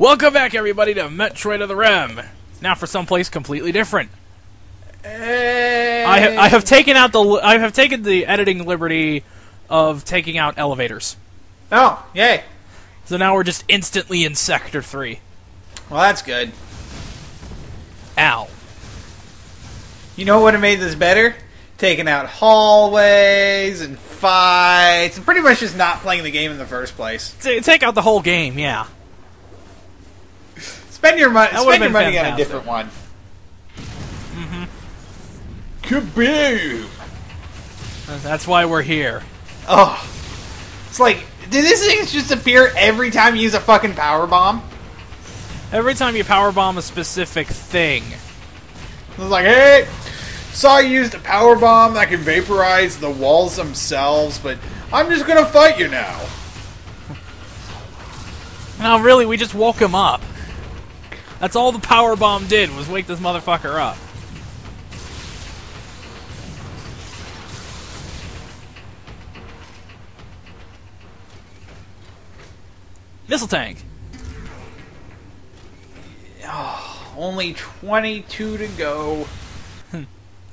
Welcome back, everybody, to Metroid of the Rim. Now for someplace completely different. Hey. I have taken the editing liberty of taking out elevators. Oh, yay! So now we're just instantly in Sector 3. Well, that's good. Ow. You know what would have made this better? Taking out hallways and fights, and pretty much just not playing the game in the first place. Take out the whole game, yeah. Spend your money. Spend your money on a fantastic. different one. Mm-hmm. Kaboom! That's why we're here. Oh, it's like, did these things just appear every time you use a fucking power bomb? Every time you powerbomb a specific thing. It's like, hey, saw you used a power bomb that can vaporize the walls themselves, but I'm just gonna fight you now. No, really, we just woke him up. That's all the power bomb did, was wake this motherfucker up. Missile tank. Oh, only 22 to go.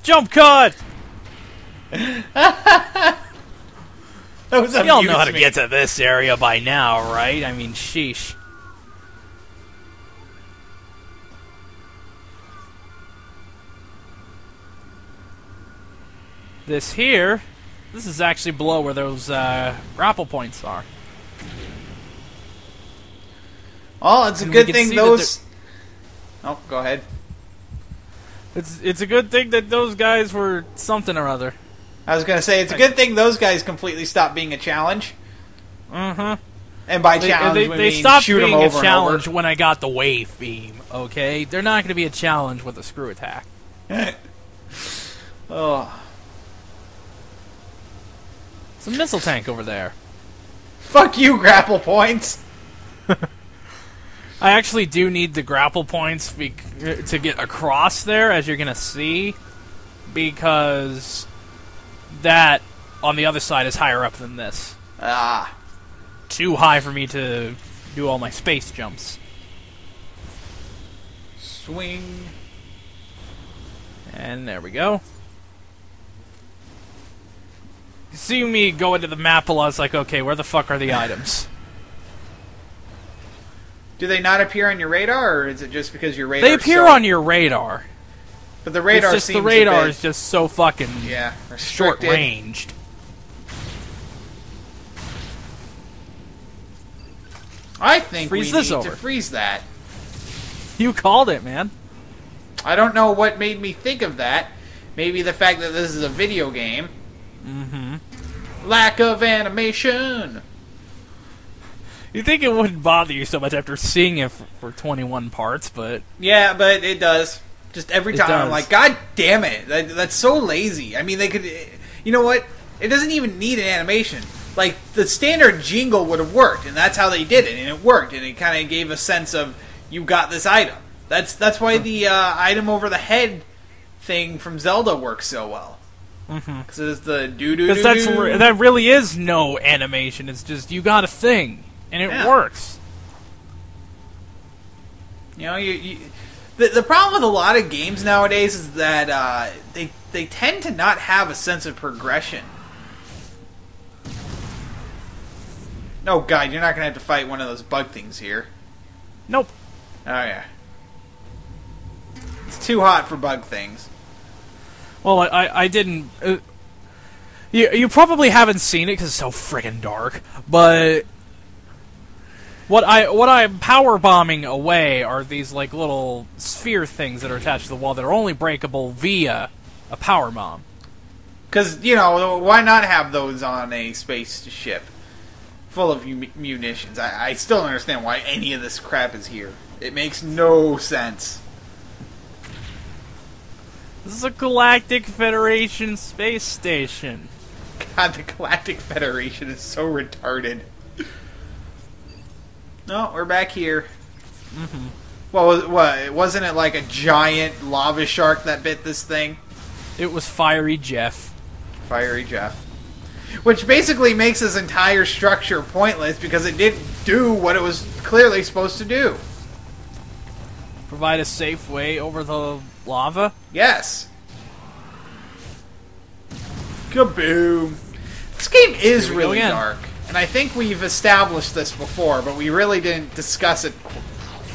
Jump cut! That was Y'all know how to get to this area by now, right? I mean, sheesh. This is actually below where those grapple points are. Oh, it's a And good we can thing see those... Oh, go ahead. It's a good thing that those guys were something or other. I was gonna say, it's a good thing those guys completely stopped being a challenge. Mm-hmm. And by challenge, we they mean stopped shoot them being a over challenge and when I got the wave beam, okay? They're not going to be a challenge with a screw attack. over. Oh. It's a missile tank over there. Fuck you, grapple points! I actually do need the grapple points to get across there, as you're going to see, because that on the other side is higher up than this. Ah. Too high for me to do all my space jumps. Swing. And there we go. You see me go into the map a lot, it's like, okay, where the fuck are the items? Do they not appear on your radar, or is it just because your radar? They appear on your radar. But the radar it's just seems the radar a bit, is just so fucking restricted. short-ranged. I think Freeze we this need over. to freeze that. You called it, man. I don't know what made me think of that. Maybe the fact that this is a video game. Mm-hmm. Lack of animation. You'd think it wouldn't bother you so much after seeing it for 21 parts, but... Yeah, but it does. Just every time I'm does. like, God damn it. That's so lazy. I mean, they could... You know what? It doesn't even need an animation. Like, the standard jingle would have worked, and that's how they did it, and it worked, and it kind of gave a sense of, you got this item. That's why the item over the head thing from Zelda works so well. Mm-hmm. Because it's the doo-doo-doo-doo. Because that really is no animation. It's just, you got a thing, and it works. You know, the problem with a lot of games nowadays is that they tend to not have a sense of progression. Oh god, you're not going to have to fight one of those bug things here. Nope. Oh yeah. It's too hot for bug things. Well, I didn't... you probably haven't seen it because it's so friggin' dark, but... What I'm power bombing away are these like little sphere things that are attached to the wall that are only breakable via a power bomb. Because, you know, why not have those on a spaceship full of munitions? I still don't understand why any of this crap is here. It makes no sense. This is a Galactic Federation space station. God, the Galactic Federation is so retarded. No, we're back here. Mm-hmm. Well, wasn't it like a giant lava shark that bit this thing? It was Fiery Jeff. Fiery Jeff. Which basically makes this entire structure pointless because it didn't do what it was clearly supposed to do. Provide a safe way over the lava? Yes. Kaboom. This game is Here we go really again. dark. And I think we've established this before, but we really didn't discuss it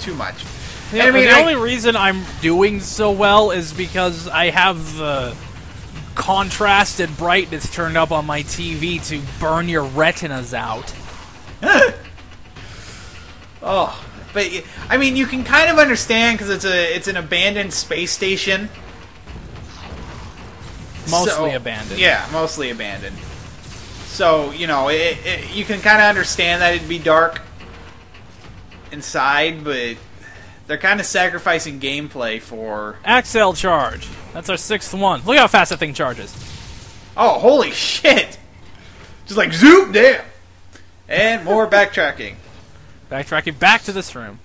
too much. Yeah, And I mean, the only reason I'm doing so well is because I have the contrast and brightness turned up on my TV to burn your retinas out. Oh, but I mean, you can kind of understand because it's an abandoned space station. Mostly So- abandoned. Yeah, mostly abandoned. So you know, you can kind of understand that it'd be dark inside, but they're kind of sacrificing gameplay for. Axel charge. That's our 6th one. Look how fast that thing charges. Oh, holy shit! Just like zoom, damn, and more backtracking. Backtracking back to this room.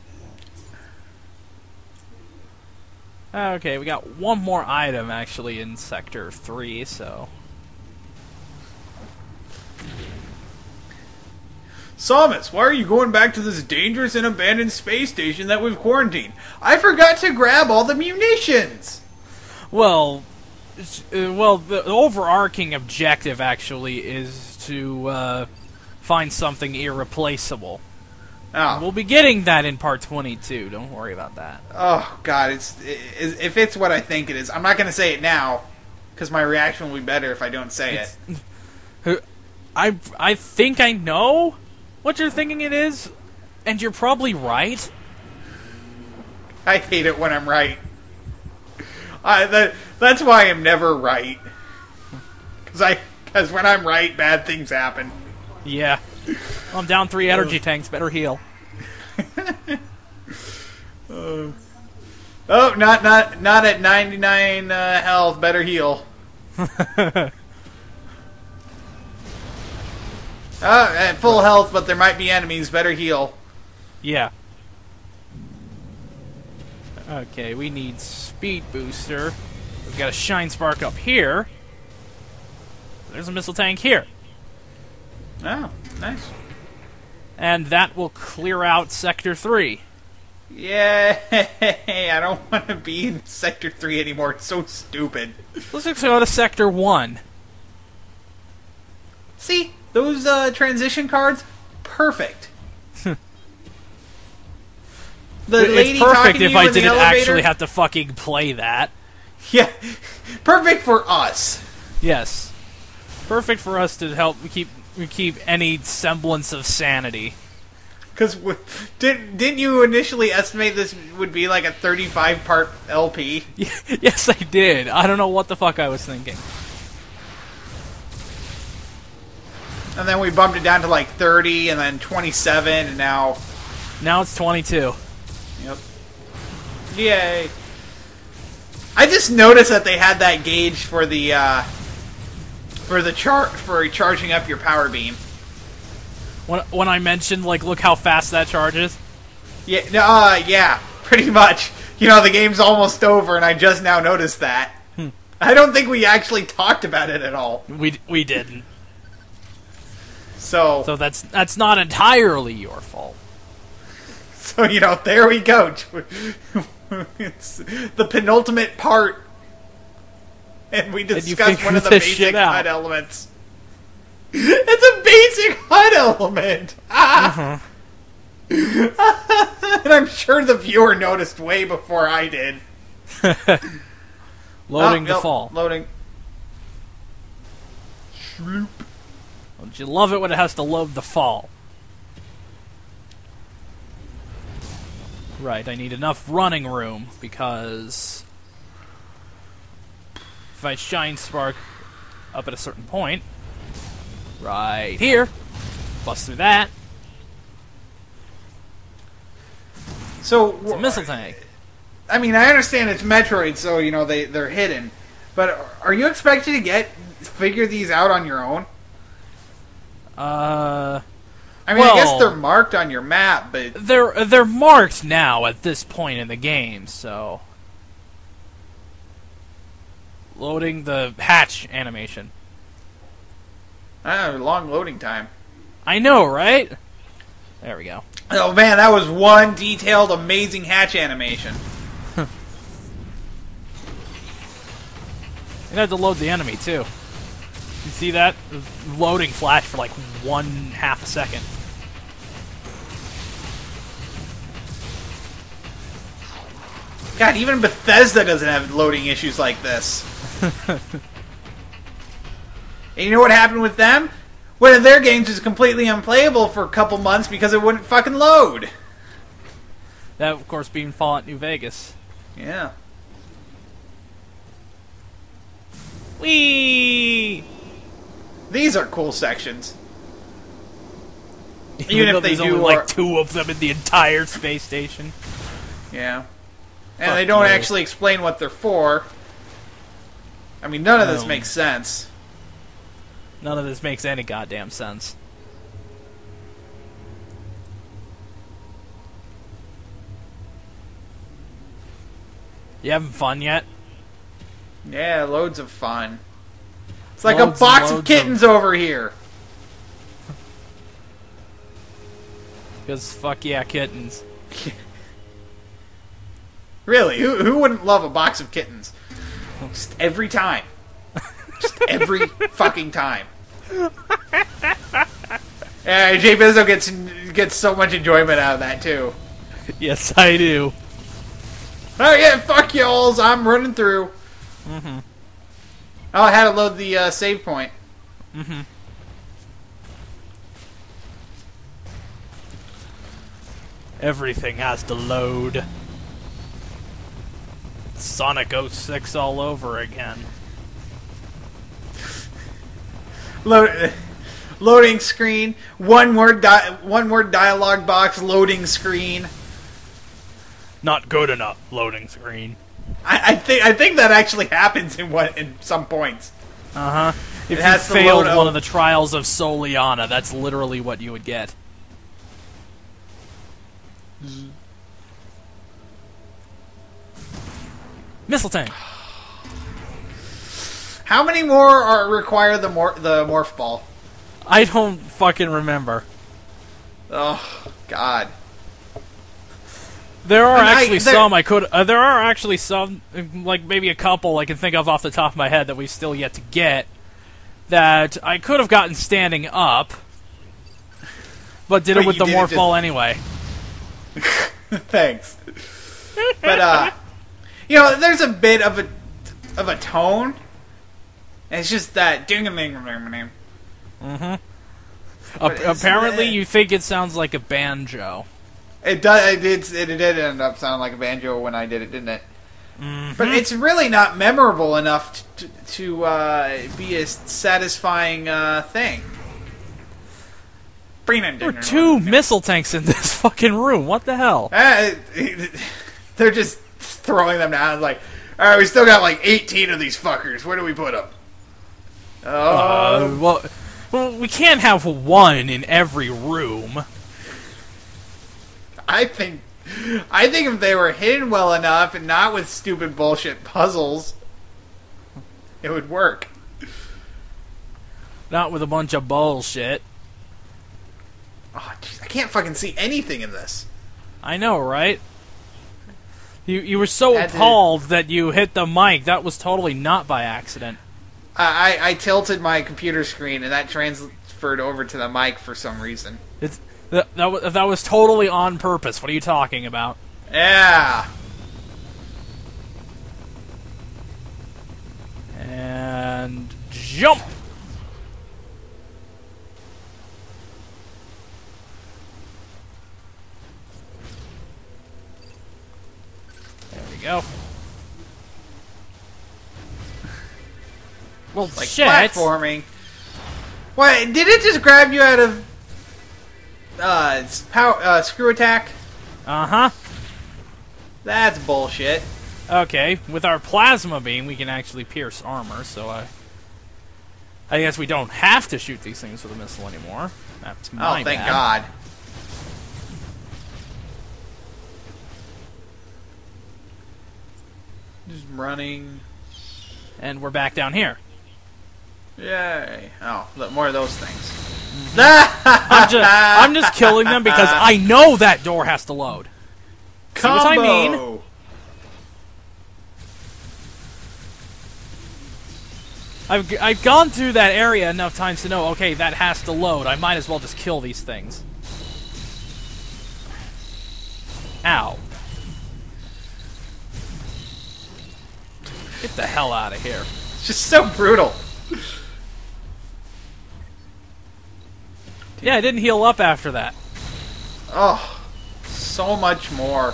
Okay, we got one more item actually in Sector 3, so... Samus, why are you going back to this dangerous and abandoned space station that we've quarantined? I forgot to grab all the munitions! Well, the overarching objective actually is to find something irreplaceable. Oh, We'll be getting that in Part 22, don't worry about that. oh God, if it's what I think it is. I'm not going to say it now, because my reaction will be better if I don't say it. I think I know what you're thinking it is, and you're probably right. I hate it when I'm right. That's why I'm never right. Because when I'm right, bad things happen. Yeah. I'm down 3 energy tanks, better heal. Oh, not at 99 health, better heal. At full health, but there might be enemies, better heal. Yeah. Okay, we need speed booster. We've got a shine spark up here. There's a missile tank here. Oh, nice. And that will clear out Sector 3. Yay! I don't want to be in Sector 3 anymore. It's so stupid. Let's just go to Sector 1. See? Those transition cards? Perfect. The lady It's talking perfect to if you I in the didn't elevator? actually have to fucking play that. Yeah. Perfect for us. Yes. Perfect for us to help keep any semblance of sanity. Because didn't you initially estimate this would be like a 35-part LP? Yes, I did. I don't know what the fuck I was thinking. And then we bumped it down to like 30, and then 27, and now... Now it's 22. Yep. Yay. I just noticed that they had that gauge for the charging up your power beam. When I mentioned, like, look how fast that charges. Yeah, yeah, pretty much. You know, the game's almost over, and I just now noticed that. I don't think we actually talked about it at all. We didn't. So that's not entirely your fault. So, you know, there we go. It's the penultimate part. And we discussed one of the this shit basic out. HUD elements. It's a basic HUD element! Ah! And I'm sure the viewer noticed way before I did. Loading the fall. Loading. Don't you love it when it has to load the fall? Right, I need enough running room, because if I shine spark up at a certain point, right here, bust through that, So, it's a missile tank. I mean, I understand it's Metroid, so, you know, they're hidden. But are you expected to figure these out on your own? I mean, well, I guess they're marked on your map, but... They're marked now at this point in the game, so... Loading the hatch animation. Long loading time. I know, right? There we go. Oh man, that was one detailed, amazing hatch animation. It had to load the enemy, too. You see that? Loading flash for like 1/2 a second. God, even Bethesda doesn't have loading issues like this. And you know what happened with them? One of their games was completely unplayable for a couple months because it wouldn't fucking load. That, of course, being Fallout New Vegas. Yeah. Whee! These are cool sections. Even if they there's do only like 2 of them in the entire space station. Yeah. And Fuck they don't you. actually explain what they're for. I mean, none of this makes sense. None of this makes any goddamn sense. You having fun yet? Yeah, loads of fun. It's like Loads a and box of loads kittens over here. Because fuck yeah, kittens. Really, who wouldn't love a box of kittens? Just every time. Just every fucking time. Yeah, Jay Bizzo gets so much enjoyment out of that, too. Yes, I do. Oh yeah, fuck y'alls, I'm running through. Mm-hmm. Oh, I had to load the save point. Mm-hmm. Everything has to load. Sonic 06 all over again. Loading screen. One word dialogue box. Loading screen. Not good enough. Loading screen. I think that actually happens in some points. Uh huh. If It you has to failed load one of the trials of Soliana, that's literally what you would get. Missile tank. How many more require the morph ball? I don't fucking remember. Oh God. There are I mean, actually some I could. There are actually some, like maybe a couple I can think of off the top of my head that we've still yet to get. That I could have gotten standing up, but did it with the morph ball anyway. Thanks. But you know, there's a bit of a tone. And it's just that ding a ling. Mm-hmm. Apparently, you think it sounds like a banjo. It does. It did end up sounding like a banjo when I did it, didn't it? Mm-hmm. But it's really not memorable enough to be a satisfying thing. There are 2 missile tanks in this fucking room. What the hell? They're just throwing them down. It's like, all right, we still got like 18 of these fuckers. Where do we put them? Well, we can't have 1 in every room. I think if they were hidden well enough and not with stupid bullshit puzzles, it would work. Not with a bunch of bullshit. Oh, geez, I can't fucking see anything in this. I know, right? You were so appalled that you hit the mic. That was totally not by accident. I tilted my computer screen and that transferred over to the mic for some reason. That was totally on purpose. What are you talking about? Yeah. And jump. There we go. Well, like shit. Platforming. What? Did it just grab you out of screw attack? Uh-huh. That's bullshit. Okay, with our plasma beam, we can actually pierce armor, so I guess we don't have to shoot these things with a missile anymore. That's my Oh, thank bad. God. Just running. And we're back down here. Yay. Oh, look, more of those things. I'm just killing them because I know that door has to load. See what I mean? I've gone through that area enough times to know, okay, that has to load. I might as well just kill these things. Ow. Get the hell out of here. It's just so brutal. Yeah, I didn't heal up after that. Oh, so much more.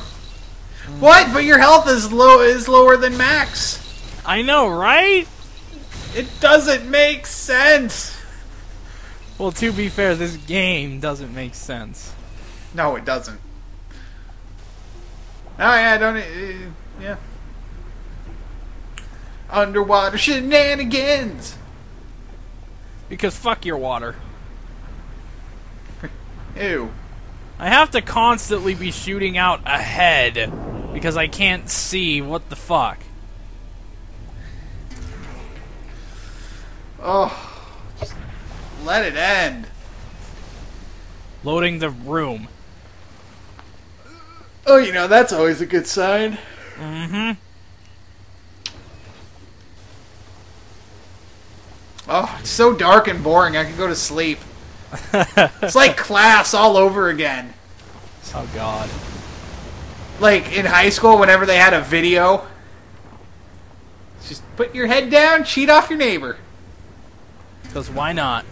What? But your health is lower than max. I know, right? It doesn't make sense. Well, to be fair, this game doesn't make sense. No, it doesn't. Oh yeah, don't yeah. Underwater shenanigans. Because fuck your water. Ew. I have to constantly be shooting out ahead because I can't see what the fuck. Oh, just let it end. Loading the room. Oh, you know, that's always a good sign. Mm-hmm. Oh, it's so dark and boring, I could go to sleep. It's like class all over again. Oh, God. Like, in high school, whenever they had a video, just put your head down, cheat off your neighbor. Because why not?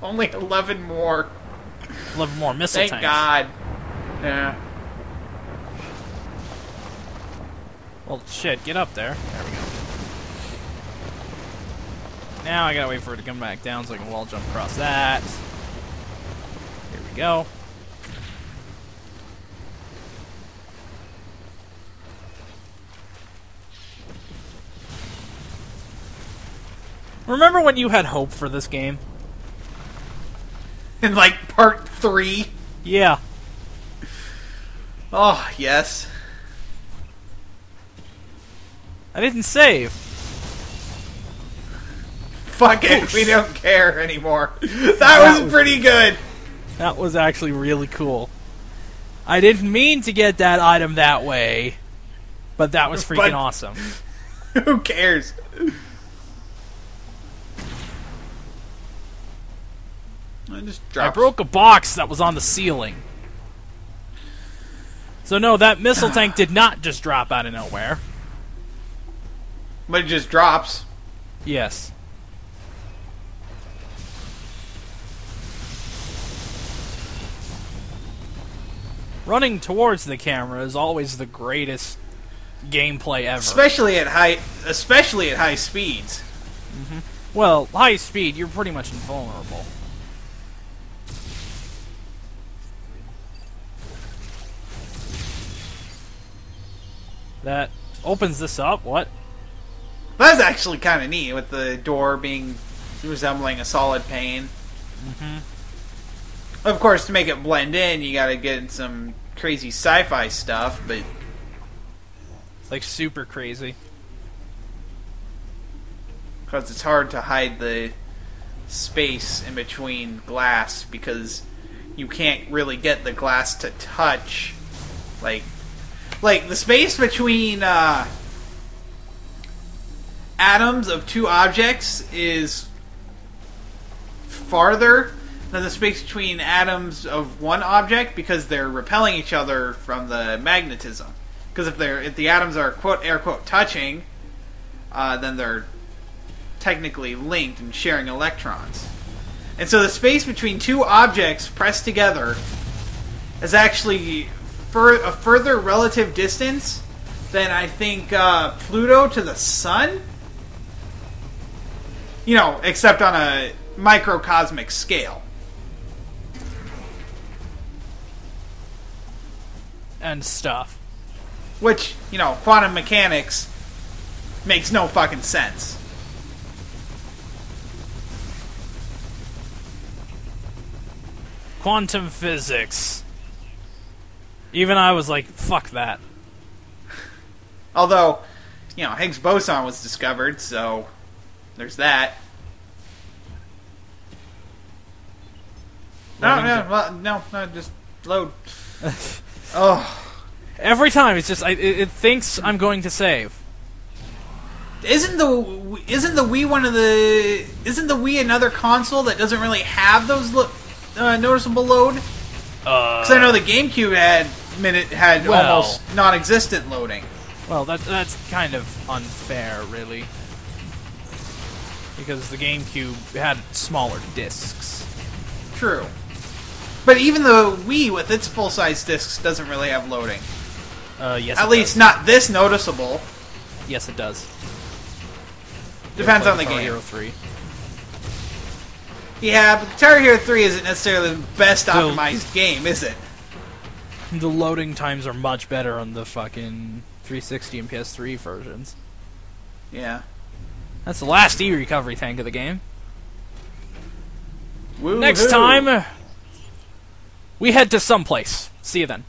Only 11 more. 11 more missile Thank tanks. God. Yeah. Well, shit, get up there. There we go. Now I gotta wait for it to come back down so I can wall jump across that. Here we go. Remember when you had hope for this game? In, like, part 3. Yeah. Oh, yes. I didn't save. Fuck it, we don't care anymore. That was pretty good. That was actually really cool. I didn't mean to get that item that way, but that was freaking awesome. Who cares? I just I dropped. broke a box that was on the ceiling. So no, that missile tank did not just drop out of nowhere. But it just drops. Yes. Running towards the camera is always the greatest gameplay ever. Especially at high speeds. Mm-hmm. Well, high speed, you're pretty much invulnerable. That opens this up. What? That's actually kind of neat, with the door being resembling a solid pane. Mm-hmm. Of course, to make it blend in, you gotta get in some crazy sci-fi stuff, but... Like, super crazy. Because it's hard to hide the space in between glass, because you can't really get the glass to touch. Like the space between atoms of two objects is farther than the space between atoms of one object, because they're repelling each other from the magnetism. Because if the atoms are quote air quote touching, then they're technically linked and sharing electrons. And so the space between two objects pressed together is actually a further relative distance than, I think, Pluto to the Sun? You know, except on a microcosmic scale. And stuff. Which, you know, quantum mechanics makes no fucking sense. Quantum physics. Even I was like, fuck that. Although, you know, Higgs boson was discovered, so there's that. No, just load. Oh. Every time, it's just, it thinks I'm going to save. Isn't the Wii one of the? Isn't the Wii another console that doesn't really have those noticeable load? Because I know the GameCube had almost non-existent loading. Well, that's kind of unfair, really, because the GameCube had smaller discs. True, but even the Wii with its full-size discs doesn't really have loading. Yes. At least not this noticeable. Yes, it does. Depends on the Guitar game. Hero 3. Yeah, but Guitar Hero 3 isn't necessarily the best optimized game, is it? The loading times are much better on the fucking 360 and PS3 versions. Yeah. That's the last E-recovery tank of the game. Woo-hoo. Next time, we head to someplace. See you then.